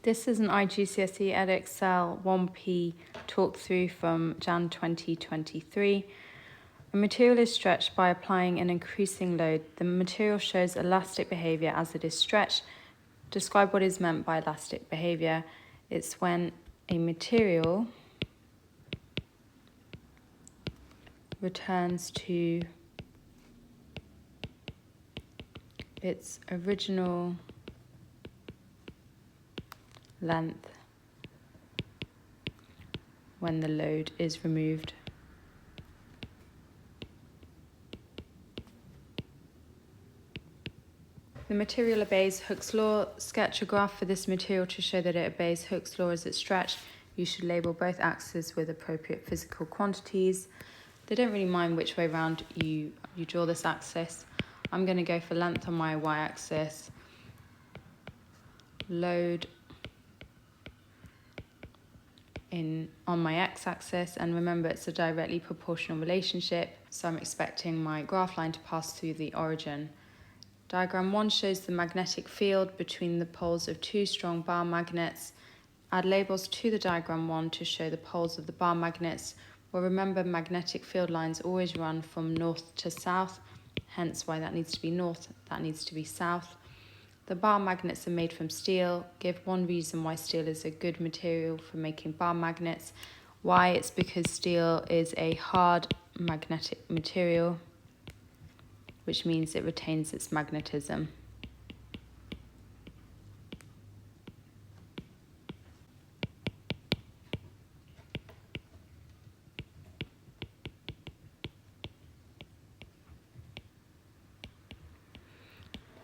This is an IGCSE Edexcel 1P talkthrough from Jan 2023. A material is stretched by applying an increasing load. The material shows elastic behavior as it is stretched. Describe what is meant by elastic behavior. It's when a material returns to its original length when the load is removed. The material obeys Hooke's law. Sketch a graph for this material to show that it obeys Hooke's law as it's stretched. You should label both axes with appropriate physical quantities. They don't really mind which way around you draw this axis. I'm going to go for length on my y-axis, load on my x-axis, and remember it's a directly proportional relationship, so I'm expecting my graph line to pass through the origin. Diagram 1 shows the magnetic field between the poles of two strong bar magnets. Add labels to the diagram 1 to show the poles of the bar magnets. Well, remember magnetic field lines always run from north to south, hence why that needs to be north, that needs to be south. The bar magnets are made from steel. Give one reason why steel is a good material for making bar magnets. Why? It's because steel is a hard magnetic material, which means it retains its magnetism.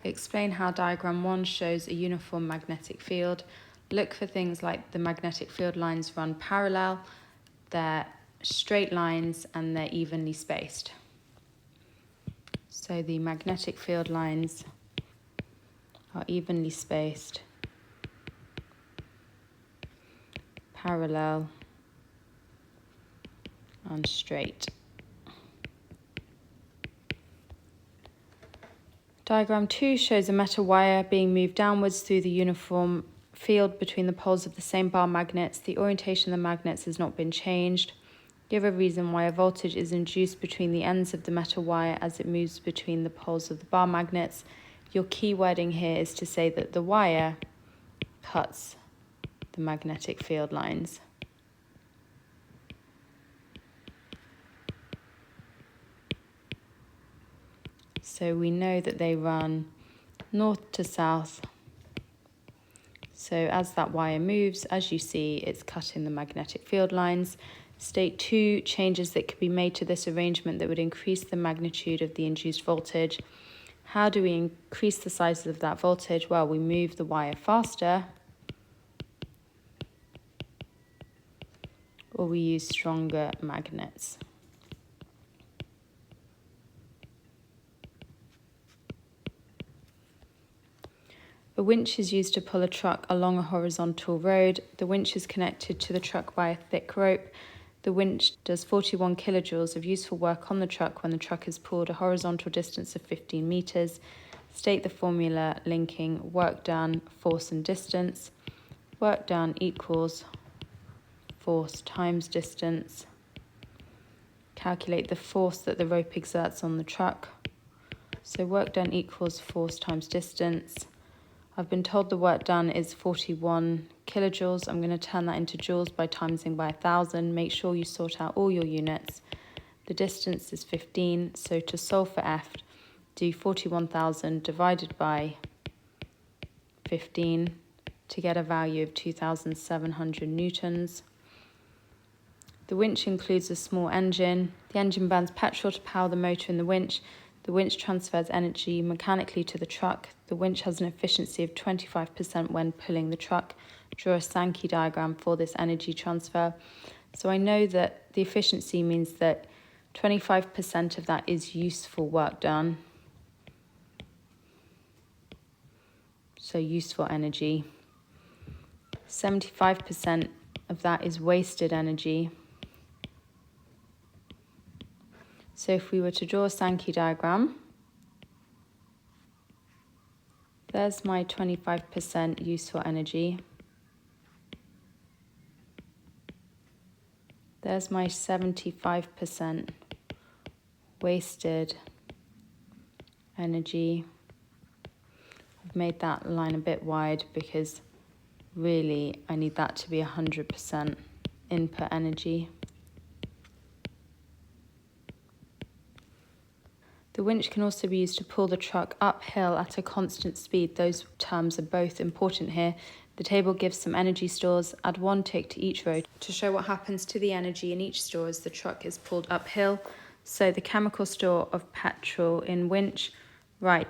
Explain how diagram 1 shows a uniform magnetic field. Look for things like the magnetic field lines run parallel, they're straight lines, and they're evenly spaced. So the magnetic field lines are evenly spaced, parallel, and straight. Diagram 2 shows a metal wire being moved downwards through the uniform field between the poles of the same bar magnets. The orientation of the magnets has not been changed. Give a reason why a voltage is induced between the ends of the metal wire as it moves between the poles of the bar magnets. Your key wording here is to say that the wire cuts the magnetic field lines. So we know that they run north to south. So as that wire moves, as you see, it's cutting the magnetic field lines. State 2 changes that could be made to this arrangement that would increase the magnitude of the induced voltage. How do we increase the size of that voltage? Well, we move the wire faster, or we use stronger magnets. A winch is used to pull a truck along a horizontal road. The winch is connected to the truck by a thick rope. The winch does 41 kilojoules of useful work on the truck when the truck is pulled a horizontal distance of 15 meters. State the formula linking work done, force and distance. Work done equals force times distance. Calculate the force that the rope exerts on the truck. So work done equals force times distance. I've been told the work done is 41 kilojoules. I'm going to turn that into joules by timesing by 1,000. Make sure you sort out all your units. The distance is 15, so to solve for F, do 41,000 divided by 15 to get a value of 2,700 newtons. The winch includes a small engine. The engine burns petrol to power the motor in the winch. The winch transfers energy mechanically to the truck. The winch has an efficiency of 25% when pulling the truck. Draw a Sankey diagram for this energy transfer. So I know that the efficiency means that 25% of that is useful work done. So useful energy. 75% of that is wasted energy. So if we were to draw a Sankey diagram, there's my 25% useful energy. There's my 75% wasted energy. I've made that line a bit wide because really I need that to be 100% input energy. The winch can also be used to pull the truck uphill at a constant speed. Those terms are both important here. The table gives some energy stores. Add 1 tick to each row to show what happens to the energy in each store as the truck is pulled uphill. So the chemical store of petrol in winch, right,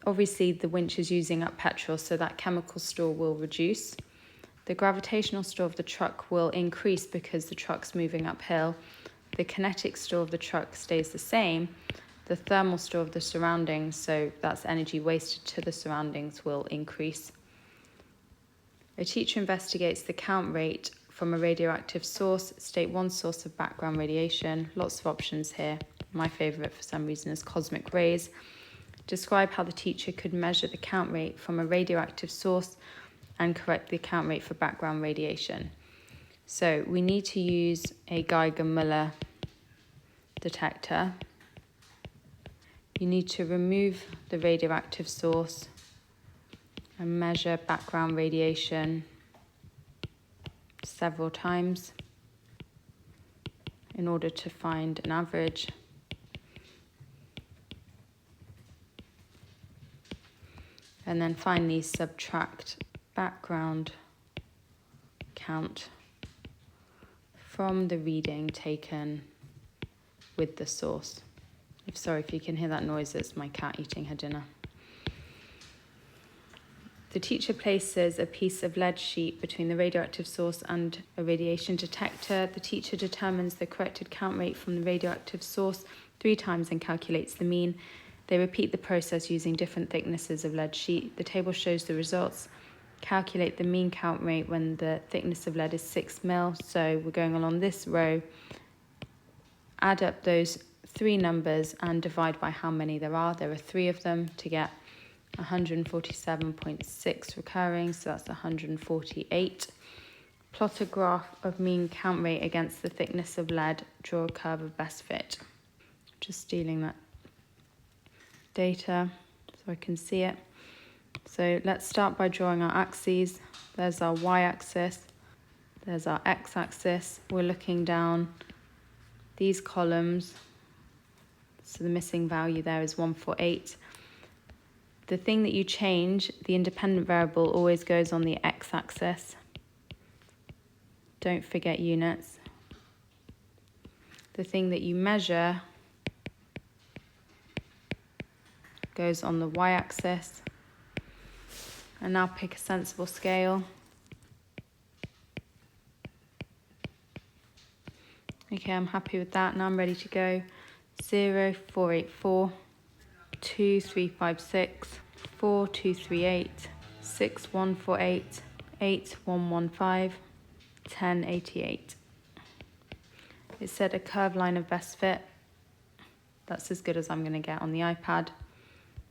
obviously the winch is using up petrol, so that chemical store will reduce. The gravitational store of the truck will increase because the truck's moving uphill. The kinetic store of the truck stays the same. The thermal store of the surroundings, so that's energy wasted to the surroundings, will increase. A teacher investigates the count rate from a radioactive source. State one source of background radiation. Lots of options here. My favourite for some reason is cosmic rays. Describe how the teacher could measure the count rate from a radioactive source and correct the count rate for background radiation. So we need to use a Geiger-Müller detector. You need to remove the radioactive source and measure background radiation several times in order to find an average. And then finally subtract background count from the reading taken with the source. Sorry if you can hear that noise, it's my cat eating her dinner. The teacher places a piece of lead sheet between the radioactive source and a radiation detector. The teacher determines the corrected count rate from the radioactive source 3 times and calculates the mean. They repeat the process using different thicknesses of lead sheet. The table shows the results. Calculate the mean count rate when the thickness of lead is 6 mil. So we're going along this row. Add up those 3 numbers and divide by how many there are. There are 3 of them to get 147.6 recurring, so that's 148. Plot a graph of mean count rate against the thickness of lead. Draw a curve of best fit. Just stealing that data so I can see it. So let's start by drawing our axes. There's our y-axis, there's our x-axis. We're looking down these columns. So the missing value there is 148. The thing that you change, the independent variable, always goes on the x-axis. Don't forget units. The thing that you measure goes on the y-axis. And now pick a sensible scale. Okay, I'm happy with that. Now I'm ready to go. 0, 484, 2, 356, 4, 238, 6, 148, 8, 115, 10, 88. It said a curved line of best fit. That's as good as I'm going to get on the iPad.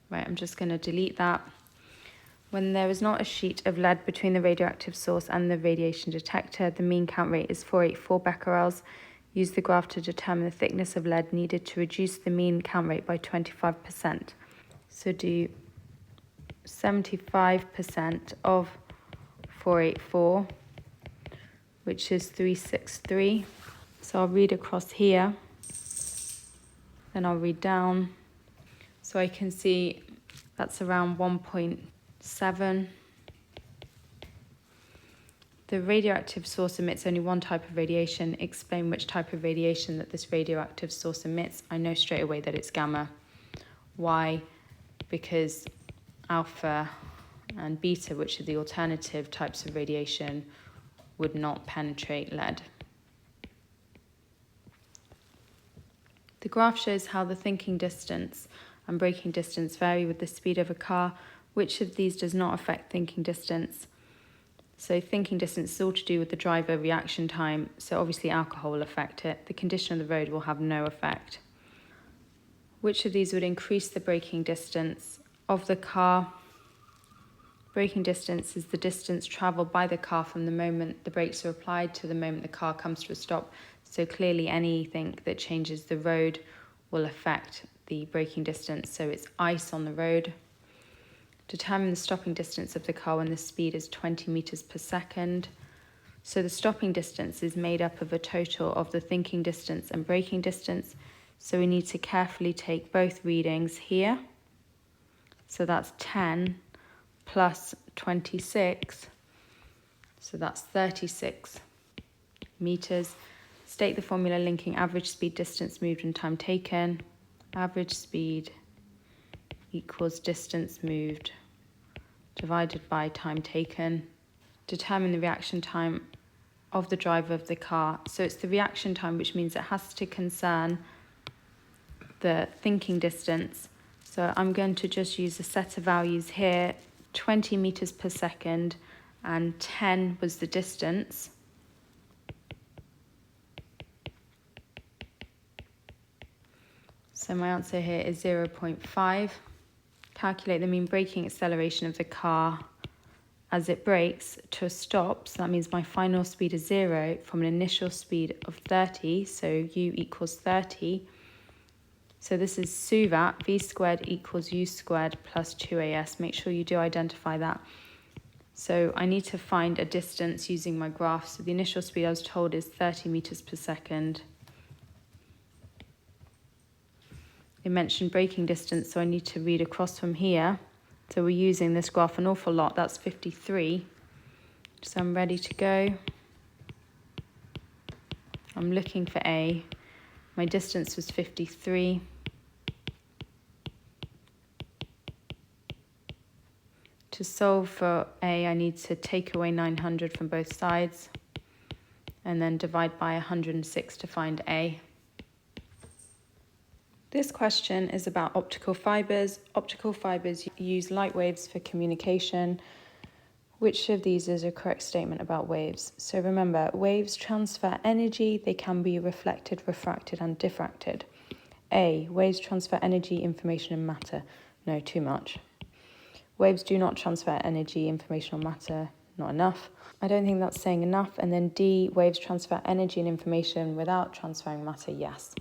Right, I'm just going to delete that. When there is not a sheet of lead between the radioactive source and the radiation detector, the mean count rate is 484 becquerels. Use the graph to determine the thickness of lead needed to reduce the mean count rate by 25%. So do 75% of 484, which is 363. So I'll read across here, then I'll read down. So I can see that's around 1.7. The radioactive source emits only one type of radiation. Explain which type of radiation that this radioactive source emits. I know straight away that it's gamma. Why? Because alpha and beta, which are the alternative types of radiation, would not penetrate lead. The graph shows how the thinking distance and braking distance vary with the speed of a car. Which of these does not affect thinking distance? So thinking distance is all to do with the driver reaction time, so obviously alcohol will affect it. The condition of the road will have no effect. Which of these would increase the braking distance of the car? Braking distance is the distance travelled by the car from the moment the brakes are applied to the moment the car comes to a stop. So clearly anything that changes the road will affect the braking distance. So it's ice on the road. Determine the stopping distance of the car when the speed is 20 meters per second. So the stopping distance is made up of a total of the thinking distance and braking distance. So we need to carefully take both readings here. So that's 10 plus 26. So that's 36 meters. State the formula linking average speed, distance moved and time taken. Average speed equals distance moved divided by time taken. Determine the reaction time of the driver of the car. So it's the reaction time, which means it has to concern the thinking distance. So I'm going to just use a set of values here, 20 meters per second, and 10 was the distance. So my answer here is 0.5. Calculate the mean braking acceleration of the car as it brakes to a stop. So that means my final speed is 0 from an initial speed of 30. So u equals 30. So this is SwH, v squared equals u squared plus 2as. Make sure you do identify that. So I need to find a distance using my graph. So the initial speed I was told is 30 meters per second. It mentioned braking distance, so I need to read across from here. So we're using this graph an awful lot. That's 53. So I'm ready to go. I'm looking for A. My distance was 53. To solve for A, I need to take away 900 from both sides and then divide by 106 to find A. This question is about optical fibers. Optical fibers use light waves for communication. Which of these is a correct statement about waves? So remember, waves transfer energy. They can be reflected, refracted, and diffracted. A, waves transfer energy, information, and matter. No, too much. Waves do not transfer energy, information, or matter. Not enough. I don't think that's saying enough. And then D, waves transfer energy and information without transferring matter. Yes.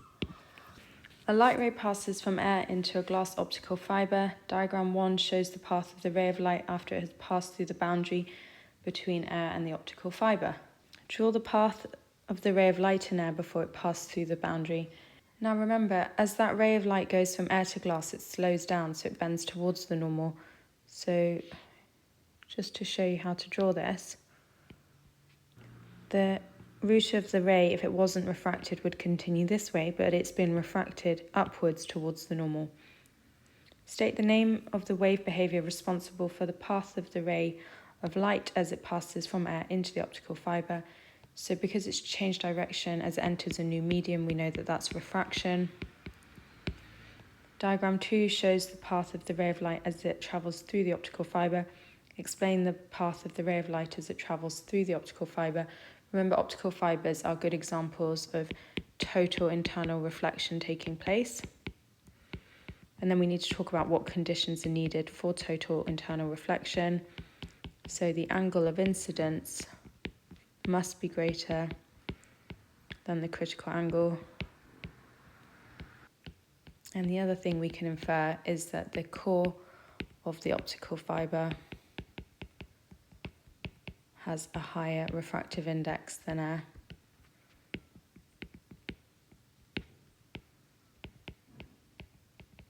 A light ray passes from air into a glass optical fibre. Diagram 1 shows the path of the ray of light after it has passed through the boundary between air and the optical fibre. Draw the path of the ray of light in air before it passed through the boundary. Now remember, as that ray of light goes from air to glass, it slows down, so it bends towards the normal. So just to show you how to draw this, the route of the ray, if it wasn't refracted, would continue this way, but it's been refracted upwards towards the normal. State the name of the wave behaviour responsible for the path of the ray of light as it passes from air into the optical fibre. So because it's changed direction as it enters a new medium, we know that that's refraction. Diagram 2 shows the path of the ray of light as it travels through the optical fibre. Explain the path of the ray of light as it travels through the optical fibre. Remember, optical fibres are good examples of total internal reflection taking place. And then we need to talk about what conditions are needed for total internal reflection. So the angle of incidence must be greater than the critical angle. And the other thing we can infer is that the core of the optical fibre has a higher refractive index than air.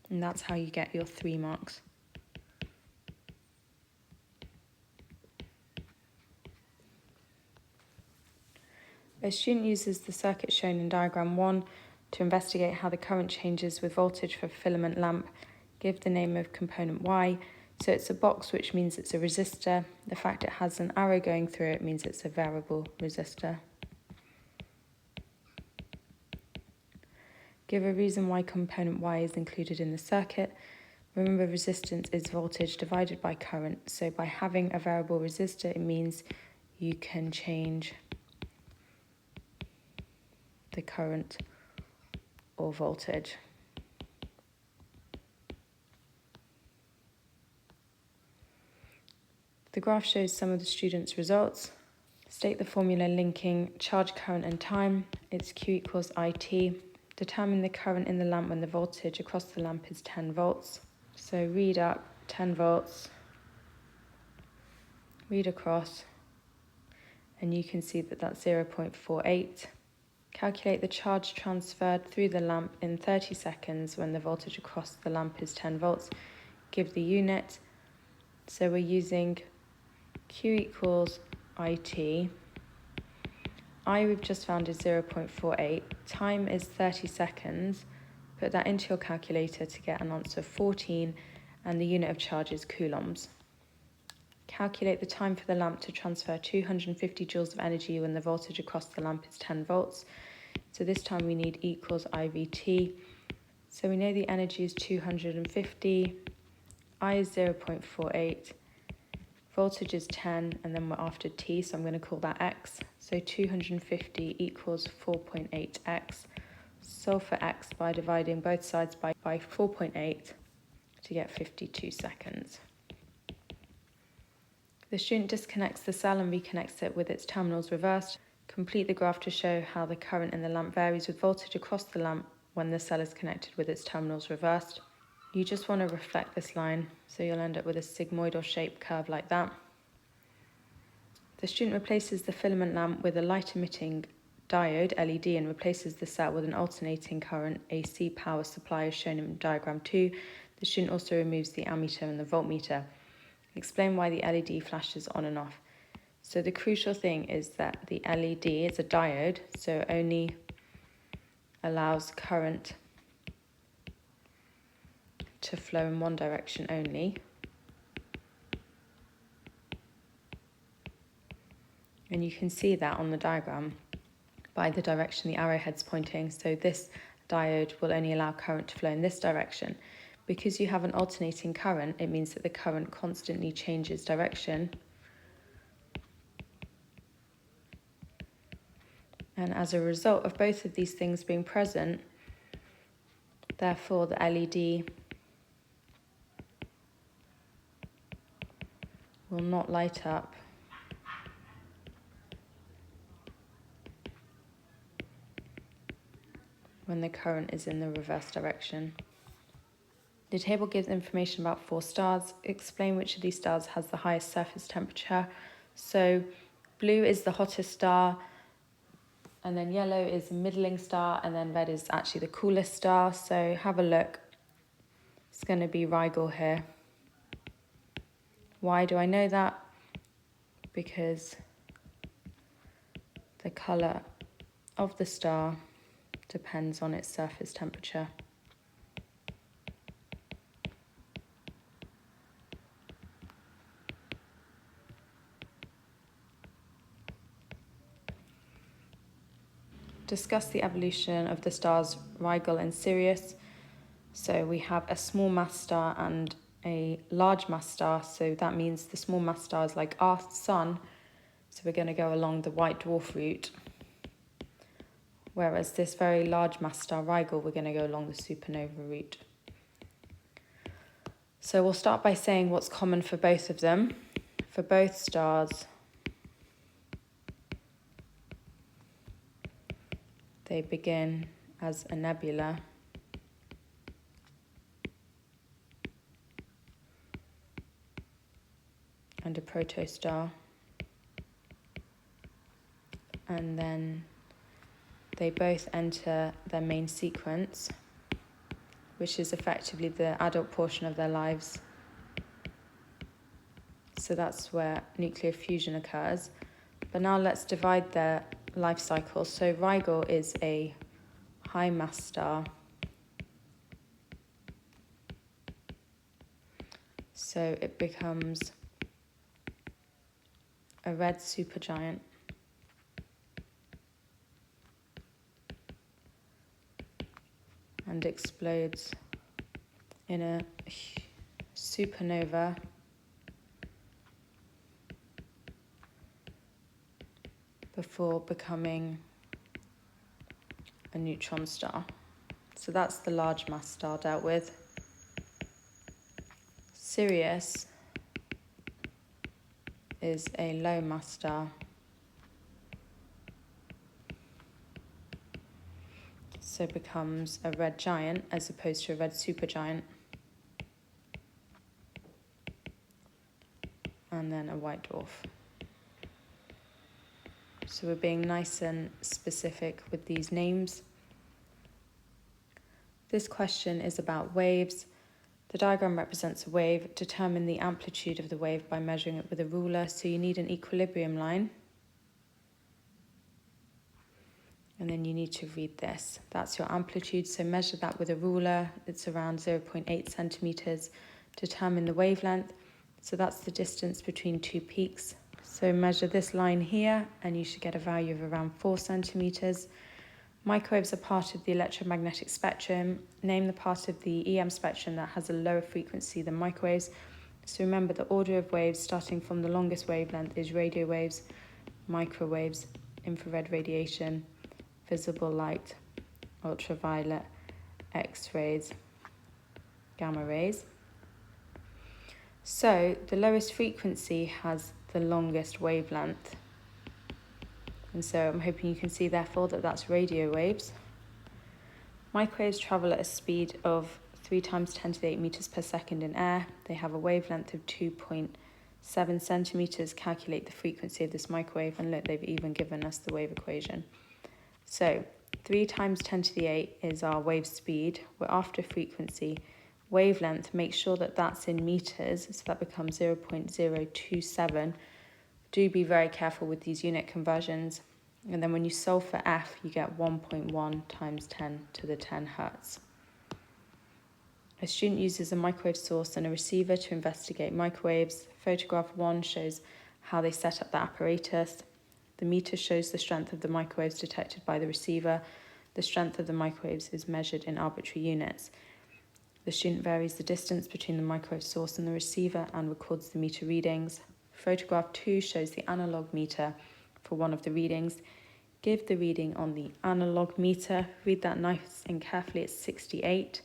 And that's how you get your 3 marks. A student uses the circuit shown in diagram 1 to investigate how the current changes with voltage for a filament lamp. Give the name of component Y. So it's a box, which means it's a resistor. The fact it has an arrow going through it means it's a variable resistor. Give a reason why component Y is included in the circuit. Remember, resistance is voltage divided by current. So by having a variable resistor, it means you can change the current or voltage. The graph shows some of the students' results. State the formula linking charge, current and time. it's Q equals IT. Determine the current in the lamp when the voltage across the lamp is 10 volts. So read up 10 volts, read across, and you can see that that's 0.48. Calculate the charge transferred through the lamp in 30 seconds when the voltage across the lamp is 10 volts. Give the unit. So we're using Q equals IT. I we've just found is 0.48. Time is 30 seconds. Put that into your calculator to get an answer of 14, and the unit of charge is coulombs. Calculate the time for the lamp to transfer 250 joules of energy when the voltage across the lamp is 10 volts. So this time we need equals IVT. So we know the energy is 250, I is 0.48, voltage is 10, and then we're after T, so I'm going to call that X. So 250 equals 4.8X. Solve for X by dividing both sides by 4.8 to get 52 seconds. The student disconnects the cell and reconnects it with its terminals reversed. Complete the graph to show how the current in the lamp varies with voltage across the lamp when the cell is connected with its terminals reversed. You just want to reflect this line, so you'll end up with a sigmoidal shaped curve like that. The student replaces the filament lamp with a light emitting diode, LED, and replaces the cell with an alternating current AC power supply as shown in diagram 2. The student also removes the ammeter and the voltmeter. Explain why the LED flashes on and off. So the crucial thing is that the LED is a diode, so it only allows current to flow in one direction only. And you can see that on the diagram by the direction the arrowhead's pointing. So this diode will only allow current to flow in this direction. Because you have an alternating current, it means that the current constantly changes direction. And as a result of both of these things being present, therefore the LED will not light up when the current is in the reverse direction. The table gives information about 4 stars. Explain which of these stars has the highest surface temperature. So blue is the hottest star, and then yellow is a middling star, and then red is actually the coolest star. So have a look. It's going to be Rigel here. Why do I know that? Because the colour of the star depends on its surface temperature. Discuss the evolution of the stars Rigel and Sirius. So we have a small mass star and a large mass star, so that means the small mass star is like our sun, so we're going to go along the white dwarf route, whereas this very large mass star Rigel, we're going to go along the supernova route. So we'll start by saying what's common for both of them. For both stars, they begin as a nebula and a protostar, and then they both enter their main sequence, which is effectively the adult portion of their lives. So that's where nuclear fusion occurs. But now let's divide their life cycle. So Rigel is a high mass star. So it becomes a red supergiant. And explodes in a supernova before becoming a neutron star. So that's the large mass star dealt with. Sirius is a low mass star. so it becomes a red giant as opposed to a red supergiant. And then a white dwarf. So we're being nice and specific with these names. This question is about waves. The diagram represents a wave. Determine the amplitude of the wave by measuring it with a ruler. So you need an equilibrium line. And then you need to read this. That's your amplitude. So measure that with a ruler. It's around 0.8 centimeters. Determine the wavelength. So that's the distance between two peaks. So measure this line here, and you should get a value of around 4 centimeters. Microwaves are part of the electromagnetic spectrum. Name the part of the EM spectrum that has a lower frequency than microwaves. So remember, the order of waves starting from the longest wavelength is radio waves, microwaves, infrared radiation, visible light, ultraviolet, X-rays, gamma rays. So the lowest frequency has the longest wavelength. And so I'm hoping you can see, therefore, that that's radio waves. Microwaves travel at a speed of 3 times 10 to the 8 meters per second in air. They have a wavelength of 2.7 centimeters. Calculate the frequency of this microwave, and look, they've even given us the wave equation. So 3 times 10 to the 8 is our wave speed. We're after frequency. Wavelength, make sure that that's in meters, so that becomes 0.027. Do be very careful with these unit conversions. And then when you solve for f, you get 1.1 times 10 to the 10 hertz. A student uses a microwave source and a receiver to investigate microwaves. Photograph 1 shows how they set up the apparatus. The meter shows the strength of the microwaves detected by the receiver. The strength of the microwaves is measured in arbitrary units. The student varies the distance between the microwave source and the receiver and records the meter readings. Photograph 2 shows the analog meter for one of the readings. Give the reading on the analog meter. Read that nice and carefully. It's 68.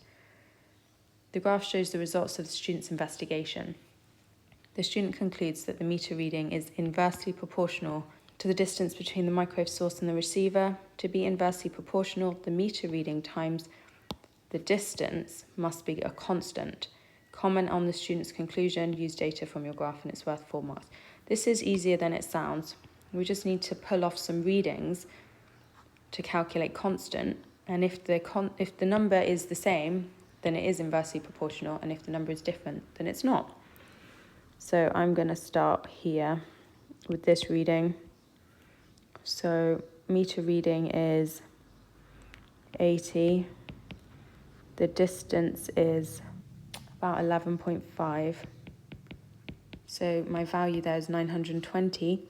The graph shows the results of the student's investigation. The student concludes that the meter reading is inversely proportional to the distance between the microwave source and the receiver. To be inversely proportional, the meter reading times the distance must be a constant. Comment on the student's conclusion. Use data from your graph, and it's worth 4 marks. This is easier than it sounds. We just need to pull off some readings to calculate constant. And if the number is the same, then it is inversely proportional. And if the number is different, then it's not. So I'm going to start here with this reading. So meter reading is 80. The distance is about 11.5. So my value there is 920.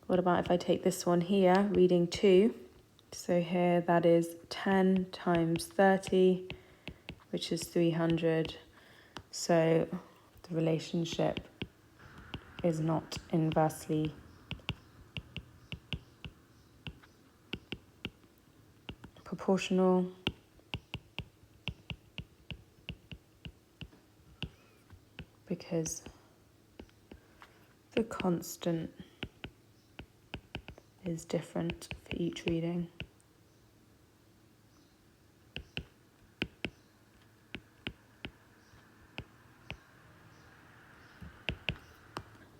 What about if I take this one here, reading 2? So here that is 10 times 30, which is 300. So the relationship is not inversely proportional. Because the constant is different for each reading.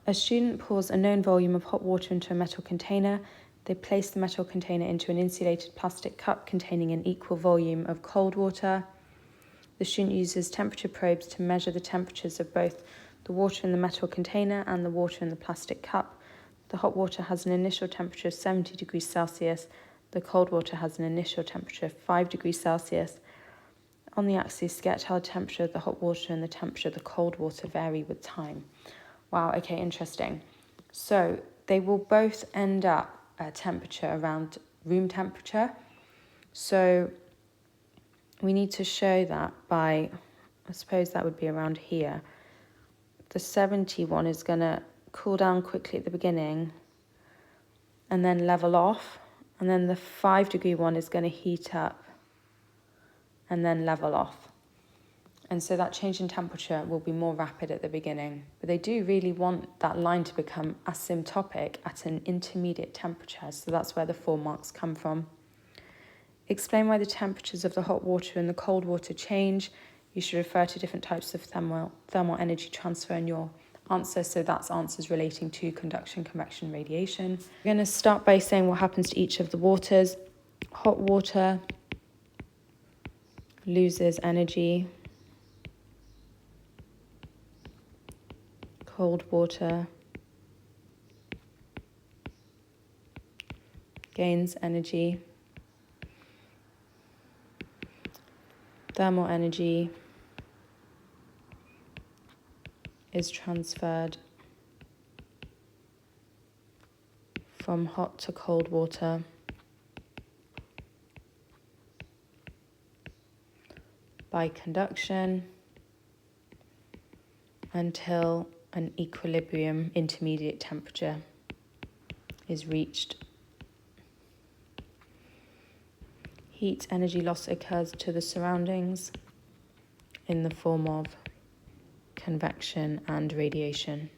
A student pours a known volume of hot water into a metal container. They place the metal container into an insulated plastic cup containing an equal volume of cold water. The student uses temperature probes to measure the temperatures of both the water in the metal container and the water in the plastic cup. The hot water has an initial temperature of 70 degrees Celsius. The cold water has an initial temperature of 5 degrees Celsius. On the axis, sketch how the temperature of the hot water and the temperature of the cold water vary with time. Wow, okay, interesting. So they will both end up at temperature around room temperature. So we need to show that by, I suppose that would be around here. The 70 one is going to cool down quickly at the beginning and then level off. And then the 5 degree one is going to heat up and then level off. And so that change in temperature will be more rapid at the beginning. But they do really want that line to become asymptotic at an intermediate temperature. So that's where the 4 marks come from. Explain why the temperatures of the hot water and the cold water change. You should refer to different types of thermal energy transfer in your answer. So that's answers relating to conduction, convection, radiation. We're going to start by saying what happens to each of the waters. Hot water loses energy. Cold water gains energy. Thermal energy is transferred from hot to cold water by conduction until an equilibrium intermediate temperature is reached. Heat energy loss occurs to the surroundings in the form of convection and radiation.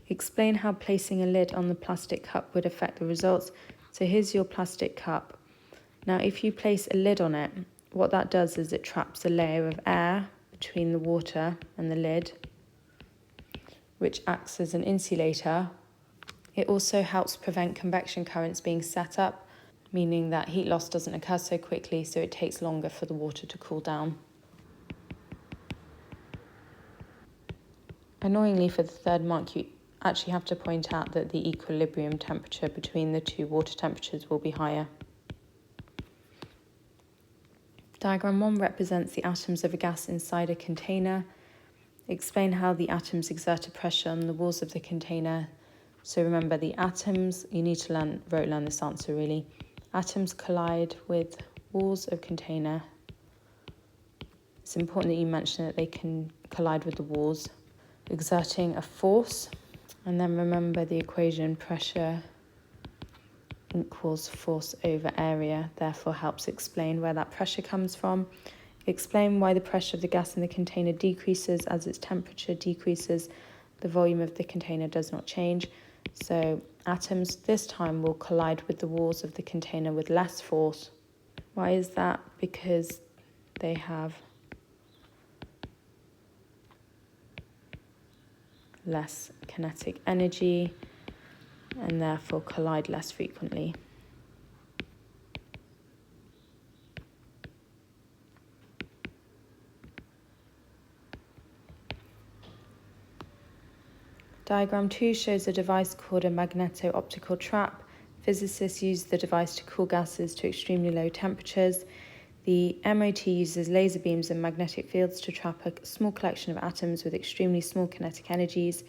Explain how placing a lid on the plastic cup would affect the results. So here's your plastic cup. Now if you place a lid on it, what that does is it traps a layer of air between the water and the lid, which acts as an insulator. It also helps prevent convection currents being set up, meaning that heat loss doesn't occur so quickly, so it takes longer for the water to cool down. Annoyingly, for the third mark, you actually have to point out that the equilibrium temperature between the two water temperatures will be higher. Diagram 1 represents the atoms of a gas inside a container. Explain how the atoms exert a pressure on the walls of the container. So remember, the atoms, you need to learn this answer really. Atoms collide with walls of container. It's important that you mention that they can collide with the walls, exerting a force. And then remember the equation, pressure equals force over area, therefore helps explain where that pressure comes from. Explain why the pressure of the gas in the container decreases as its temperature decreases. The volume of the container does not change. So atoms this time will collide with the walls of the container with less force. Why is that? Because they have less kinetic energy and therefore collide less frequently. Diagram 2 shows a device called a magneto-optical trap. Physicists use the device to cool gases to extremely low temperatures. The MOT uses laser beams and magnetic fields to trap a small collection of atoms with extremely small kinetic energies.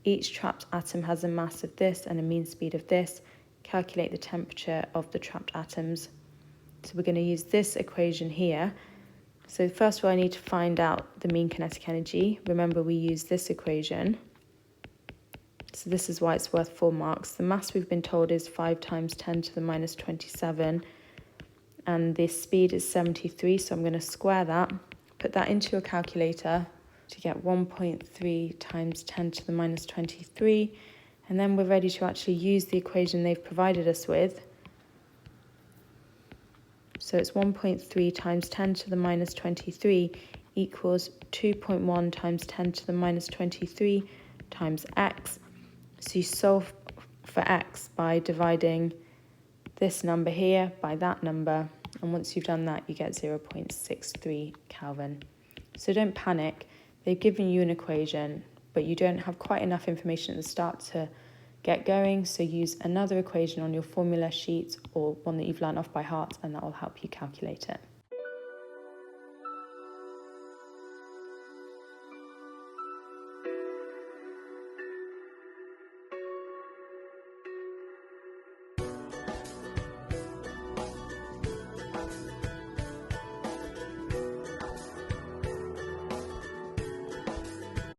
Each trapped atom has a mass of this and a mean speed of this. Calculate the temperature of the trapped atoms. So we're going to use this equation here. So first of all, I need to find out the mean kinetic energy. Remember, we use this equation. So this is why it's worth 4 marks. The mass we've been told is 5 times 10 to the minus 27. And the speed is 73, so I'm going to square that. Put that into your calculator to get 1.3 times 10 to the minus 23. And then we're ready to actually use the equation they've provided us with. So it's 1.3 times 10 to the minus 23 equals 2.1 times 10 to the minus 23 times x. So you solve for x by dividing this number here by that number. And once you've done that, you get 0.63 Kelvin. So don't panic. They've given you an equation, but you don't have quite enough information at the start to get going. So use another equation on your formula sheet or one that you've learned off by heart, and that will help you calculate it.